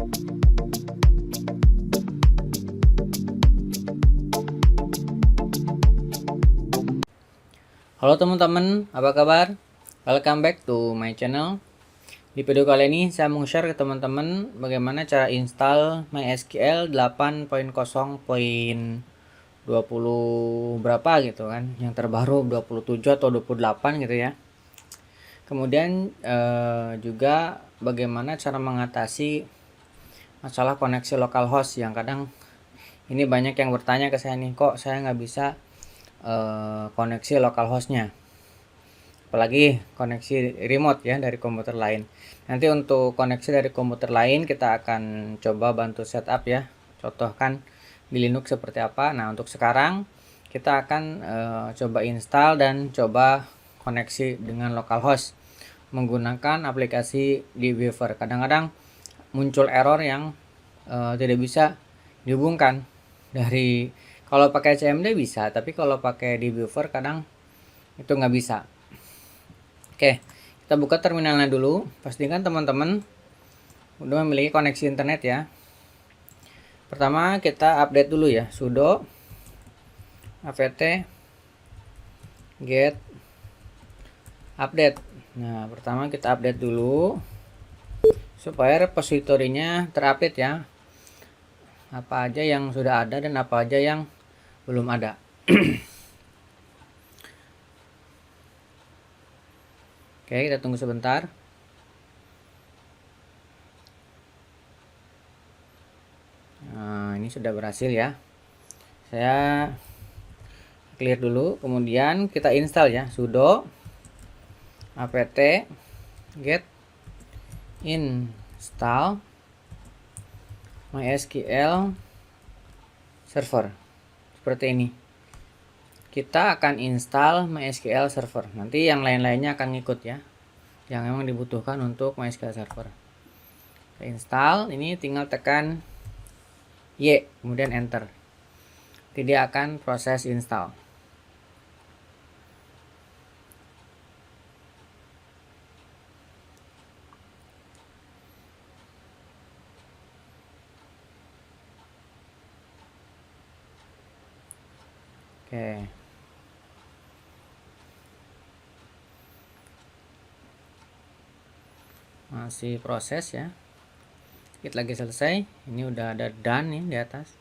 Halo teman-teman, apa kabar? Welcome back to my channel. Di video kali ini saya mau share ke teman-teman bagaimana cara install MySQL 8.0.20 berapa gitu kan. Yang terbaru 27 atau 28 gitu ya. Kemudian juga bagaimana cara mengatasi masalah koneksi localhost yang kadang ini banyak yang bertanya ke saya nih, kok saya nggak bisa koneksi localhostnya, apalagi koneksi remote ya dari komputer lain. Nanti untuk koneksi dari komputer lain kita akan coba bantu setup ya, contohkan di Linux seperti apa. Nah untuk sekarang kita akan coba install dan coba koneksi dengan localhost menggunakan aplikasi dbeaver. Kadang-kadang muncul error yang tidak bisa dihubungkan dari, kalau pakai CMD bisa, tapi kalau pakai dbeaver kadang itu nggak bisa. Oke, kita buka terminalnya dulu. Pastikan teman-teman udah memiliki koneksi internet ya. Pertama kita update dulu ya, sudo apt get update. Nah pertama kita update dulu supaya repositorinya terupdate ya, apa aja yang sudah ada dan apa aja yang belum ada. Oke, kita tunggu sebentar. Nah, ini sudah berhasil ya. Saya clear dulu, kemudian kita install ya, sudo apt get install MySQL server. Seperti ini. Kita akan install MySQL server. Nanti yang lain-lainnya akan ngikut ya, yang memang dibutuhkan untuk MySQL server. Kita install, ini tinggal tekan Y, kemudian enter. Jadi dia akan proses install. Oke. Masih proses ya. Sedikit lagi selesai. Ini udah ada done nih di atas.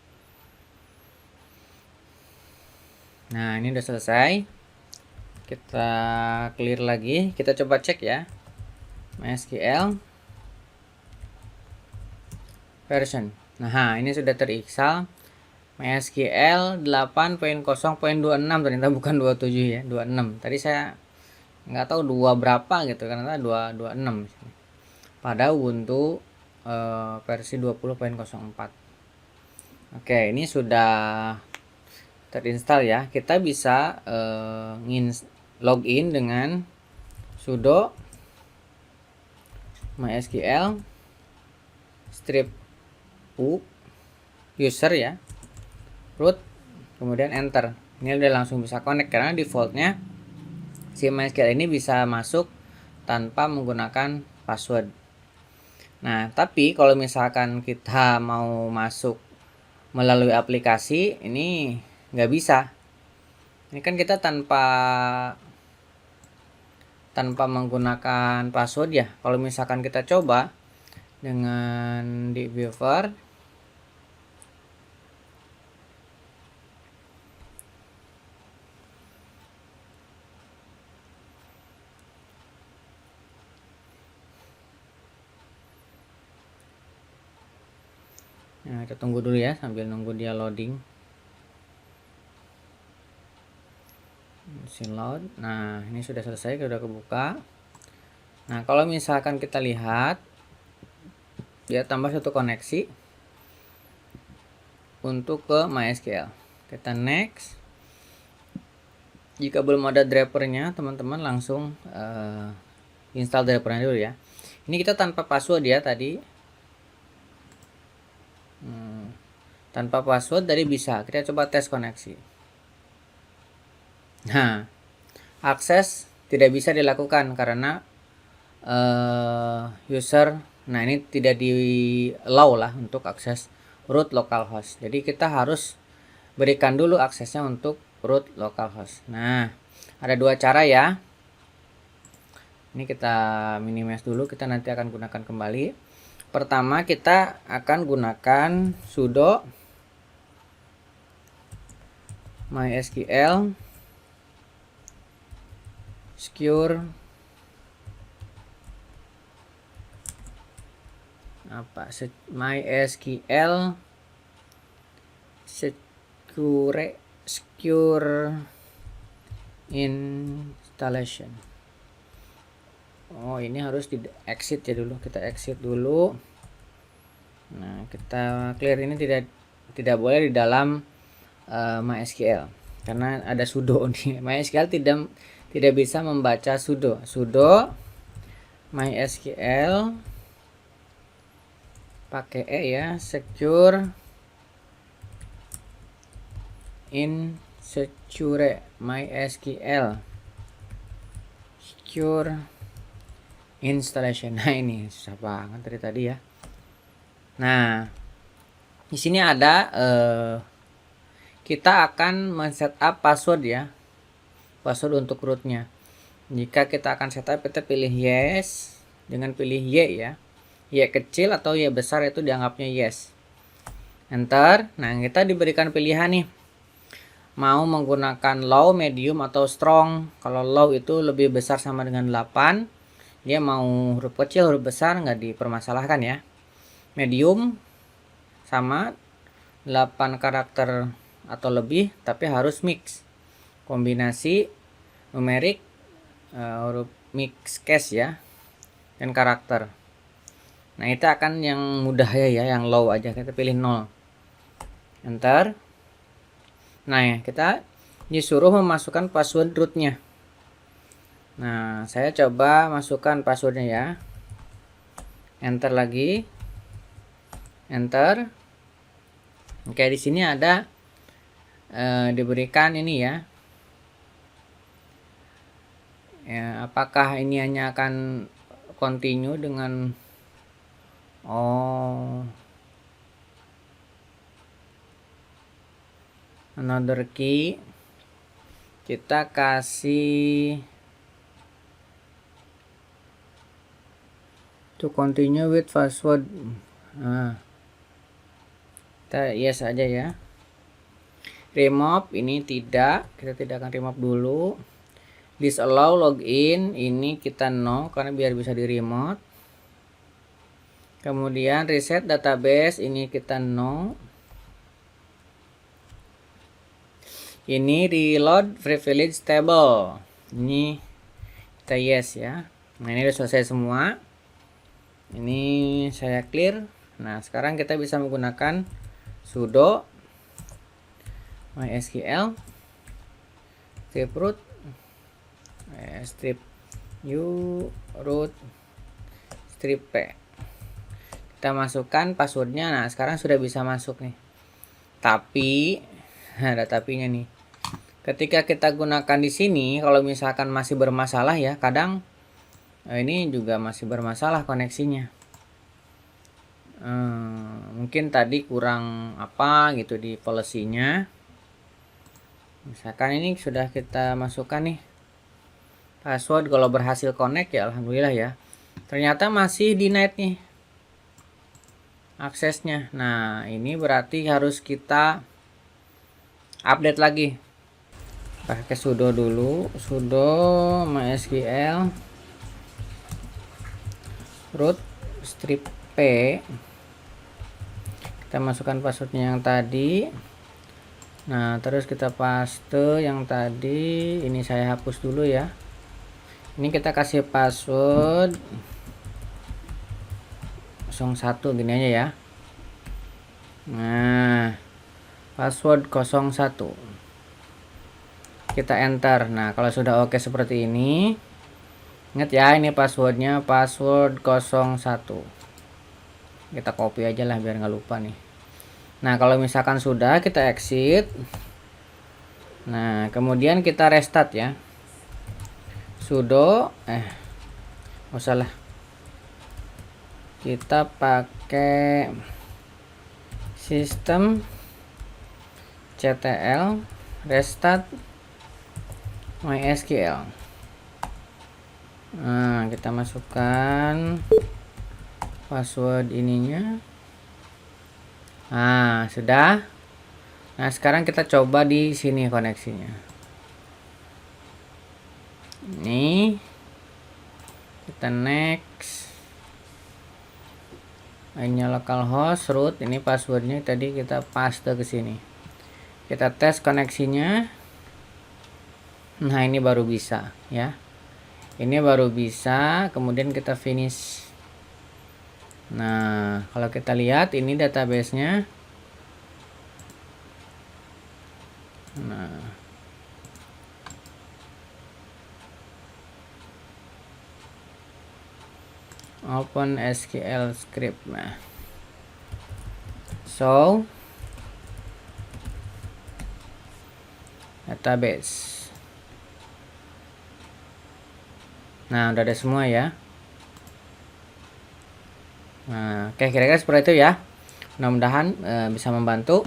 Nah, ini udah selesai. Kita clear lagi. Kita coba cek ya. MySQL version. Nah, ini sudah terinstall MySQL 8.0.26, ternyata bukan 27 ya, 26. Tadi saya nggak tahu 2 berapa gitu, karena 226 pada Ubuntu versi 20.04. Oke, ini sudah terinstall ya. Kita bisa login dengan sudo MySQL strip u user ya, root, kemudian enter. Ini udah langsung bisa connect karena defaultnya si MySQL ini bisa masuk tanpa menggunakan password. Nah tapi kalau misalkan kita mau masuk melalui aplikasi ini nggak bisa. Ini kan kita tanpa menggunakan password ya. Kalau misalkan kita coba dengan dbeaver, nah kita tunggu dulu ya sambil nunggu dia loading. Mesin load. Nah ini sudah selesai, sudah kebuka. Nah kalau misalkan kita lihat dia tambah satu koneksi untuk ke MySQL. Kita next. Jika belum ada drivernya, teman-teman langsung install drivernya dulu ya. Ini kita tanpa password ya tadi. Tanpa password tadi bisa. Kita coba tes koneksi. Nah, akses tidak bisa dilakukan karena user Nah, ini tidak di allow lah untuk akses root localhost. Jadi kita harus berikan dulu aksesnya untuk root localhost. Nah, ada dua cara ya. Ini kita minimize dulu, kita nanti akan gunakan kembali. Pertama kita akan gunakan sudo mysql secure mysql secure installation. Oh, ini harus di exit ya dulu. Kita exit dulu. Nah, kita clear ini tidak boleh di dalam MySQL karena ada sudo nih. MySQL tidak bisa membaca sudo. Sudo MySQL pakai ya, secure secure MySQL secure installation. Nah, ini susah banget dari tadi ya. Nah, di sini ada kita akan men-setup password ya. Password untuk rootnya. Jika kita akan setup, kita pilih yes dengan pilih Y ya. Y kecil atau Y besar itu dianggapnya yes. Enter. Nah, kita diberikan pilihan nih. Mau menggunakan low, medium atau strong. Kalau low itu lebih besar sama dengan 8. Dia mau huruf kecil, huruf besar nggak dipermasalahkan ya. Medium sama 8 karakter atau lebih, tapi harus mix. Kombinasi numerik, huruf mix case ya, dan karakter. Nah, itu akan yang mudah ya, yang low aja. Kita pilih 0. Enter. Nah, ya, kita disuruh memasukkan password rootnya. Nah, saya coba masukkan passwordnya ya. Enter lagi. Enter. Oke, di sini ada diberikan ini ya. Apakah ini hanya akan continue dengan another key. Kita kasih to continue with password. Kita yes aja ya. Remove ini tidak, kita tidak akan remove dulu. Disallow login ini kita no karena biar bisa di remote. Kemudian reset database ini kita no. Ini reload privilege table. Ini kita yes ya. Nah, ini sudah selesai semua. Ini saya clear. Nah, sekarang kita bisa menggunakan sudo mysql strip root strip u root strip p. Kita masukkan passwordnya. Nah, sekarang sudah bisa masuk nih. Tapi ada tapinya nih. Ketika kita gunakan di sini, kalau misalkan masih bermasalah ya, kadang ini juga masih bermasalah koneksinya. Mungkin tadi kurang apa gitu di policy-nya. Misalkan ini sudah kita masukkan nih password, kalau berhasil connect ya alhamdulillah ya. Ternyata masih denied nih aksesnya. Nah, ini berarti harus kita update lagi. Pakai sudo dulu, sudo mysql root strip p. Kita masukkan passwordnya yang tadi. Nah, terus kita paste yang tadi. Ini saya hapus dulu ya. Ini kita kasih password 01 gini aja ya. Nah, password 01. Kita enter. Nah, kalau sudah oke seperti ini, ingat ya, ini passwordnya password 01. Kita copy aja lah biar nggak lupa nih. Nah, kalau misalkan sudah, kita exit. Nah, kemudian kita restart ya. Sudo nggak usah lah. kita pakai sistem CTL restart MySQL. Nah, kita masukkan password ininya. Nah, sudah. Nah, sekarang kita coba di sini koneksinya. Ini kita next. Hanya localhost root, ini passwordnya tadi kita paste ke sini. Kita tes koneksinya. Nah, ini baru bisa ya. Ini baru bisa, kemudian kita finish. Nah, kalau kita lihat ini database-nya. Nah, open SQL script. Nah, so database. Nah, udah ada semua ya. Nah, oke, kira-kira seperti itu ya. Mudah-mudahan bisa membantu.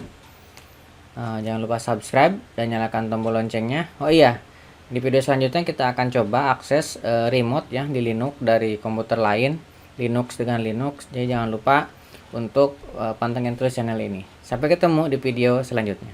Jangan lupa subscribe dan nyalakan tombol loncengnya. Oh iya, di video selanjutnya kita akan coba akses remote ya di Linux dari komputer lain, Linux dengan Linux. Jadi jangan lupa untuk pantengin terus channel ini. Sampai ketemu di video selanjutnya.